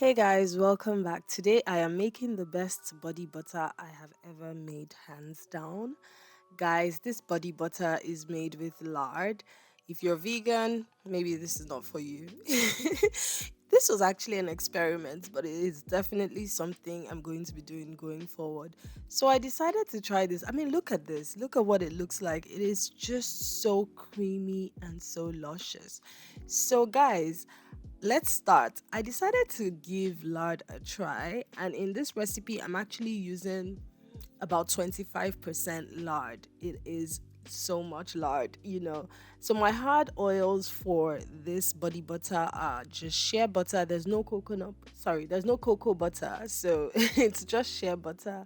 Hey guys, welcome back. Today I am making the best body butter I have ever made, hands down. Guys, this body butter is made with lard. If you're vegan, maybe this is not for you. This was actually an experiment, but it is definitely something I'm going to be doing going forward. So I decided to try this. I mean, look at this. Look at what it looks like. It is just so creamy and so luscious. So, guys, let's start. I decided to give lard a try, and in this recipe, I'm actually using about 25% lard. It is so much lard. So, my hard oils for this body butter are just shea butter. There's no cocoa butter, so it's just shea butter.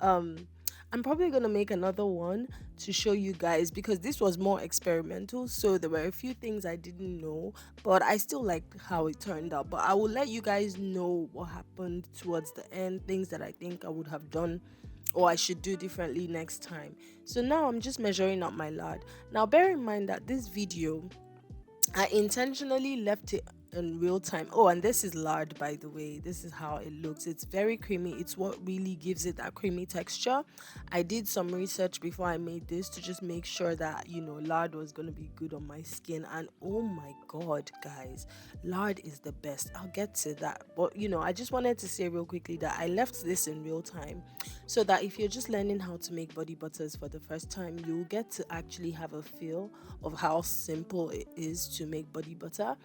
Um, I'm probably gonna make another one to show you guys because this was more experimental. So there were a few things I didn't know, but I still like how it turned out. But I will let you guys know what happened towards the end, things that I think I would have done or I should do differently next time. So now I'm just measuring out my lard. Now bear in mind that this video I intentionally left it in real time. Oh, and this is lard, by the way. This is how it looks. It's very creamy. It's what really gives it that creamy texture. I did some research before I made this to just make sure that, lard was going to be good on my skin. And oh my God, guys, lard is the best. I'll get to that. But, I just wanted to say real quickly that I left this in real time so that if you're just learning how to make body butters for the first time, you'll get to actually have a feel of how simple it is to make body butter.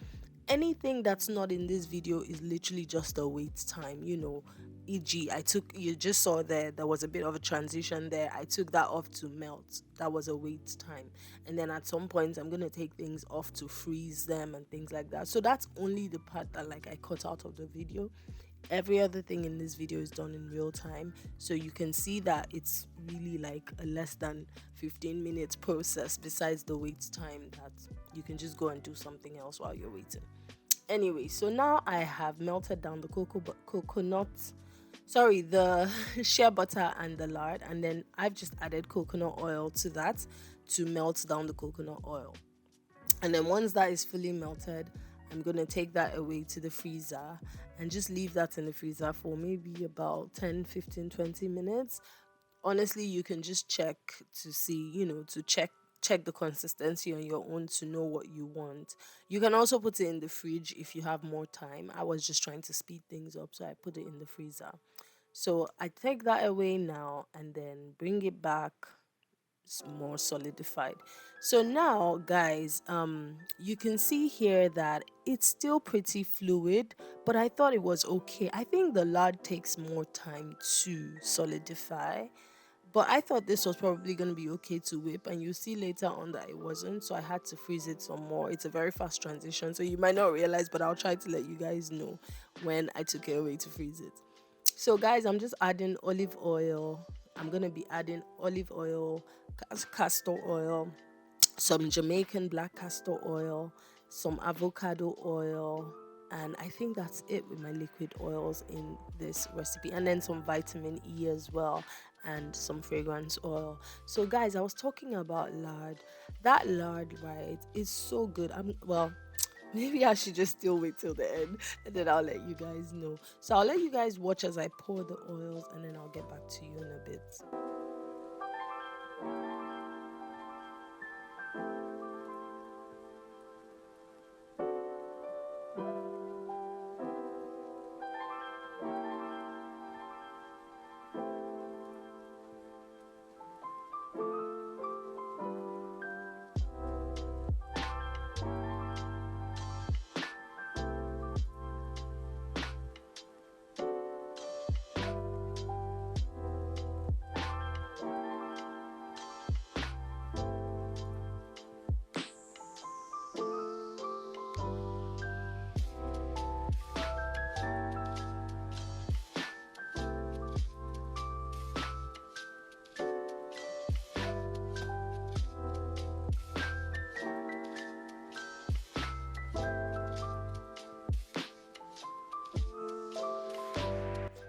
Anything that's not in this video is literally just a wait time, e.g. You just saw there was a bit of a transition there. I took that off to melt. That was a wait time. And then at some point I'm going to take things off to freeze them and things like that. So that's only the part that like I cut out of the video. Every other thing in this video is done in real time, so you can see that it's really like a less than 15 minutes process, besides the wait time that you can just go and do something else while you're waiting. Anyway, so now I have melted down the coconut, sorry, the shea butter and the lard, and then I've just added coconut oil to that to melt down the coconut oil. And then once that is fully melted, I'm going to take that away to the freezer and just leave that in the freezer for maybe about 10, 15, 20 minutes. Honestly, you can just check to see, to check the consistency on your own to know what you want. You can also put it in the fridge if you have more time. I was just trying to speed things up, so I put it in the freezer. So I take that away now and then bring it back more solidified. So now, guys, you can see here that it's still pretty fluid, but I thought it was okay. I think the lard takes more time to solidify, but I thought this was probably going to be okay to whip, and you see later on that it wasn't, so I had to freeze it some more. It's a very fast transition, so you might not realize, but I'll try to let you guys know when I took it away to freeze it. So, guys, I'm just adding olive oil. I'm gonna be adding olive oil, castor oil, some Jamaican black castor oil, some avocado oil, and I think that's it with my liquid oils in this recipe, and then some vitamin E as well, and some fragrance oil. So, guys, I was talking about lard. That lard, right, is so good. Maybe I should just still wait till the end and then I'll let you guys know. So I'll let you guys watch as I pour the oils and then I'll get back to you in a bit.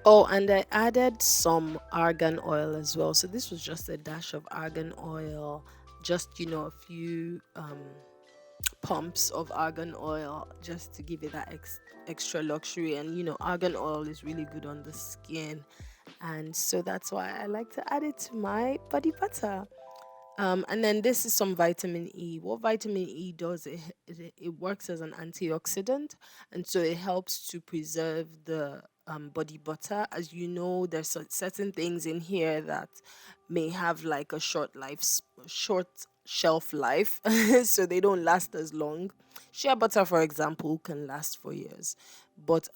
Oh, and I added some argan oil as well. So this was just a dash of argan oil, just a few pumps of argan oil just to give it that extra luxury. And argan oil is really good on the skin, and so that's why I like to add it to my body butter. And then this is some vitamin E. What vitamin E does, it works as an antioxidant, and so it helps to preserve the body butter. As you know, there's certain things in here that may have like a short shelf life, so they don't last as long. Shea butter, for example, can last for years, but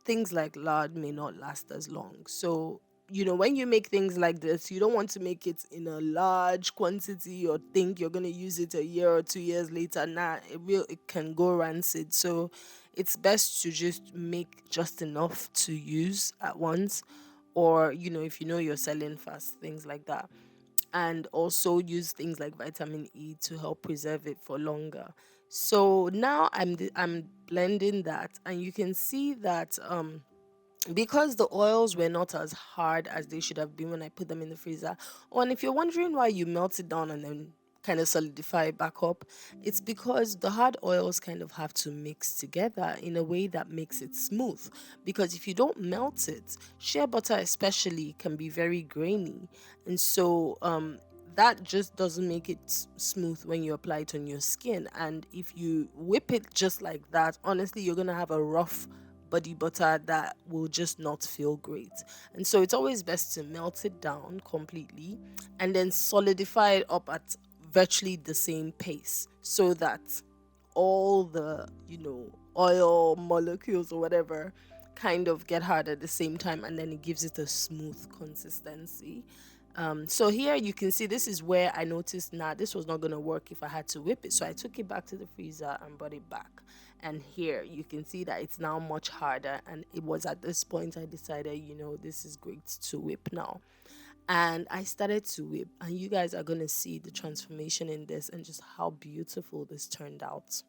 things like lard may not last as long. So when you make things like this, you don't want to make it in a large quantity or think you're going to use it a year or 2 years later. Nah, it can go rancid. So it's best to just make just enough to use at once, or if you're selling fast, things like that. And also use things like vitamin E to help preserve it for longer. So now I'm blending that, and you can see that because the oils were not as hard as they should have been when I put them in the freezer. Oh, and if you're wondering why you melt it down and then kind of solidify it back up, it's because the hard oils kind of have to mix together in a way that makes it smooth. Because if you don't melt it, shea butter especially can be very grainy. And so that just doesn't make it smooth when you apply it on your skin. And if you whip it just like that, honestly, you're going to have a rough body butter that will just not feel great. And so it's always best to melt it down completely and then solidify it up at virtually the same pace, so that all the oil molecules or whatever kind of get hard at the same time, and then it gives it a smooth consistency. So here you can see, this is where I noticed, nah, this was not going to work if I had to whip it. So I took it back to the freezer and brought it back. And here you can see that it's now much harder. And it was at this point I decided, this is great to whip now. And I started to whip. And you guys are going to see the transformation in this and just how beautiful this turned out.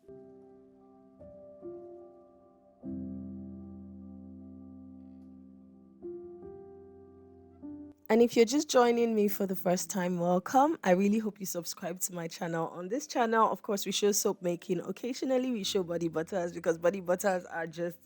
And if you're just joining me for the first time, welcome. I really hope you subscribe to my channel. On this channel, of course, we show soap making. Occasionally, we show body butters because body butters are just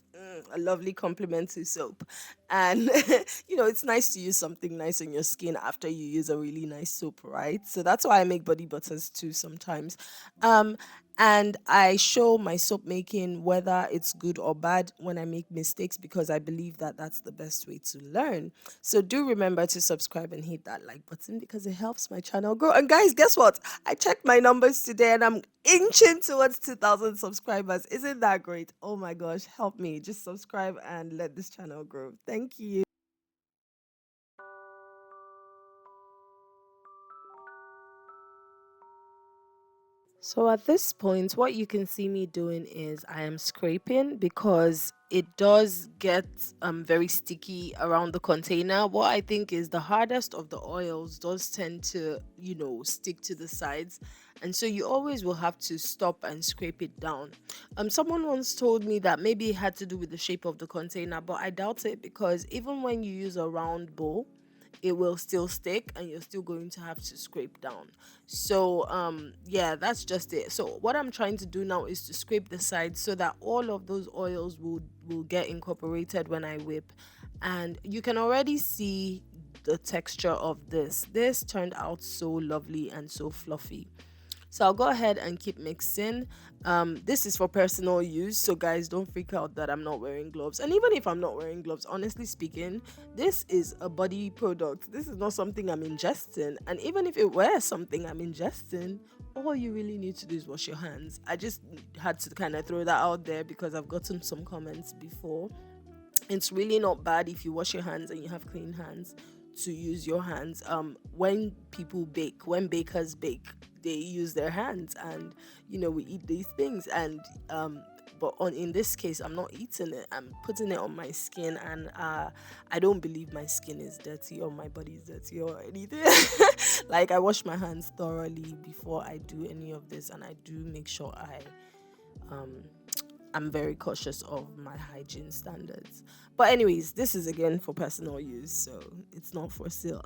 a lovely complement to soap. And, it's nice to use something nice on your skin after you use a really nice soap, right? So that's why I make body butters too sometimes. Um, and I show my soap making, whether it's good or bad, when I make mistakes, because I believe that that's the best way to learn. So do remember to subscribe and hit that like button because it helps my channel grow. And guys, guess what? I checked my numbers today and I'm inching towards 2,000 subscribers. Isn't that great? Oh my gosh, help me. Just subscribe and let this channel grow. Thank you. So at this point, what you can see me doing is I am scraping, because it does get very sticky around the container. What I think is the hardest of the oils does tend to, stick to the sides. And so you always will have to stop and scrape it down. Someone once told me that maybe it had to do with the shape of the container, but I doubt it, because even when you use a round bowl, it will still stick and you're still going to have to scrape down. So yeah, that's just it. So what I'm trying to do now is to scrape the sides so that all of those oils will get incorporated when I whip. And you can already see the texture of this turned out so lovely and so fluffy. So I'll go ahead and keep mixing. This is for personal use, so guys, don't freak out that I'm not wearing gloves. And even if I'm not wearing gloves, honestly speaking, this is a body product. This is not something I'm ingesting. And even if it were something I'm ingesting, all you really need to do is wash your hands. I just had to kind of throw that out there because I've gotten some comments before. It's really not bad if you wash your hands and you have clean hands to use your hands. When people bake, when bakers bake, they use their hands, and we eat these things. And but in this case, I'm not eating it, I'm putting it on my skin. And I don't believe my skin is dirty or my body is dirty or anything. Like, I wash my hands thoroughly before I do any of this, and I do make sure um I'm very cautious of my hygiene standards. But anyways, this is again for personal use, so it's not for sale.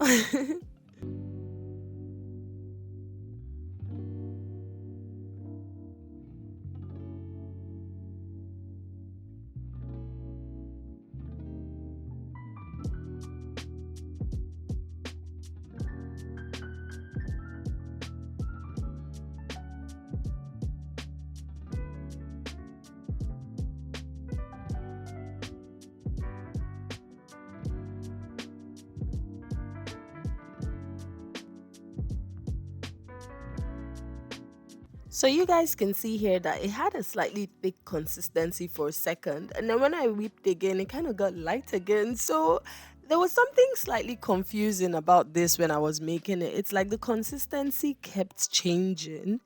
So you guys can see here that it had a slightly thick consistency for a second, and then when I whipped again, it kind of got light again. So there was something slightly confusing about this when I was making it. It's like the consistency kept changing,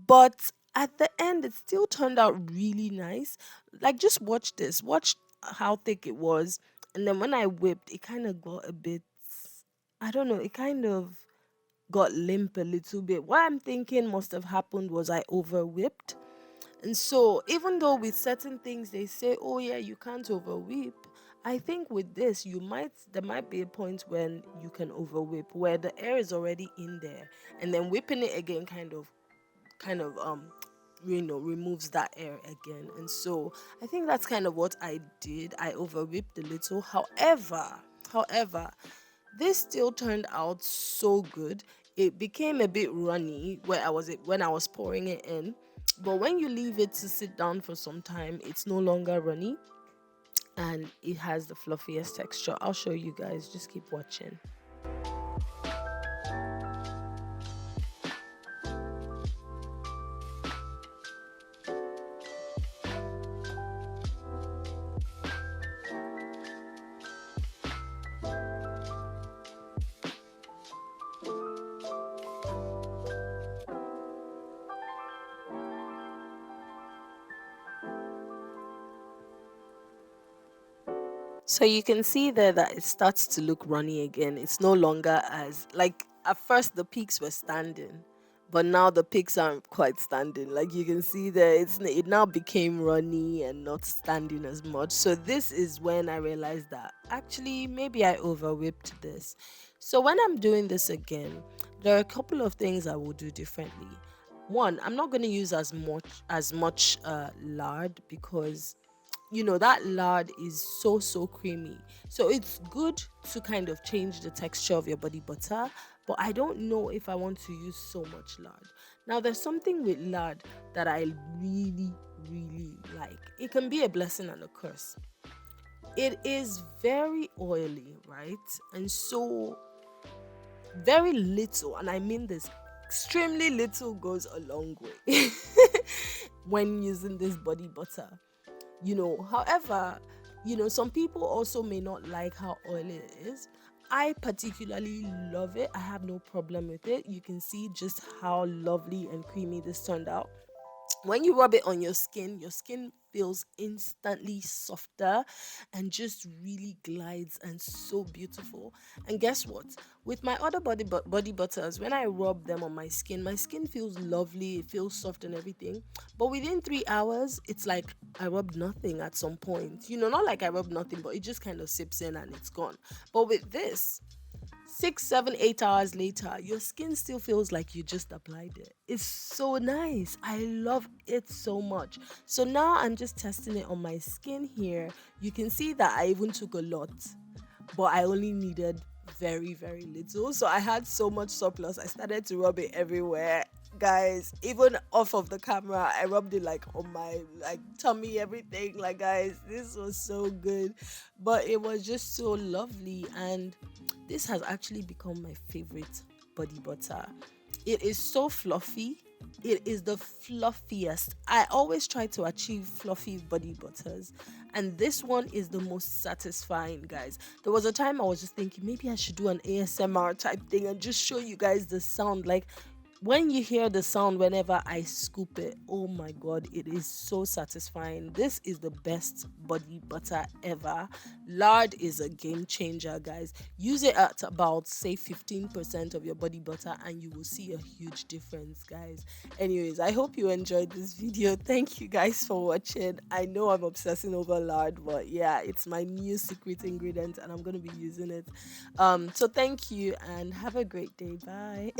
but at the end it still turned out really nice. Like, just watch this. Watch how thick it was, and then when I whipped, it kind of got a bit, I don't know, it kind of got limp a little bit. What I'm thinking must have happened was I over whipped. And so, even though with certain things they say, oh yeah, you can't over whip, I think with this, there might be a point when you can over whip where the air is already in there, and then whipping it again kind of removes that air again. And so I think that's kind of what I did. I over whipped a little. However, this still turned out so good. It became a bit runny when I was pouring it in. But when you leave it to sit down for some time, it's no longer runny and it has the fluffiest texture. I'll show you guys. Just keep watching. So you can see there that it starts to look runny again. It's no longer as, like, at first the peaks were standing, but now the peaks aren't quite standing. Like you can see there, it now became runny and not standing as much. So this is when I realized that actually maybe I over whipped this. So when I'm doing this again, there are a couple of things I will do differently. One, I'm not going to use as much lard, because that lard is so creamy. So it's good to kind of change the texture of your body butter, but I don't know if I want to use so much lard. Now, there's something with lard that I really like. It can be a blessing and a curse. It is very oily, right? And so very little, and I mean this, extremely little goes a long way when using this body butter. However, some people also may not like how oily it is. I particularly love it. I have no problem with it. You can see just how lovely and creamy this turned out. When you rub it on your skin feels instantly softer and just really glides and so beautiful. And guess what? With my other body butters, when I rub them on my skin feels lovely, it feels soft and everything. But within 3 hours, it's like I rubbed nothing at some point. Not like I rubbed nothing, but it just kind of sips in and it's gone. But with this, 6, 7, 8 hours later, your skin still feels like you just applied it. It's so nice. I love it so much. So now I'm just testing it on my skin here. You can see that I even took a lot, but I only needed very little. So I had so much surplus. I started to rub it everywhere. Guys, even off of the camera, I rubbed it like on my tummy, everything. Like, guys, this was so good. But it was just so lovely, and this has actually become my favorite body butter. It is so fluffy. It is the fluffiest. I always try to achieve fluffy body butters, and this one is the most satisfying, guys. There was a time I was just thinking maybe I should do an ASMR type thing and just show you guys the sound. Like, when you hear the sound whenever I scoop it, oh my god, it is so satisfying. This is the best body butter ever. Lard is a game changer, guys. Use it at about, say, 15% of your body butter and you will see a huge difference, guys. Anyways, I hope you enjoyed this video. Thank you guys for watching. I know I'm obsessing over lard, but yeah, it's my new secret ingredient and I'm going to be using it. So thank you and have a great day. Bye.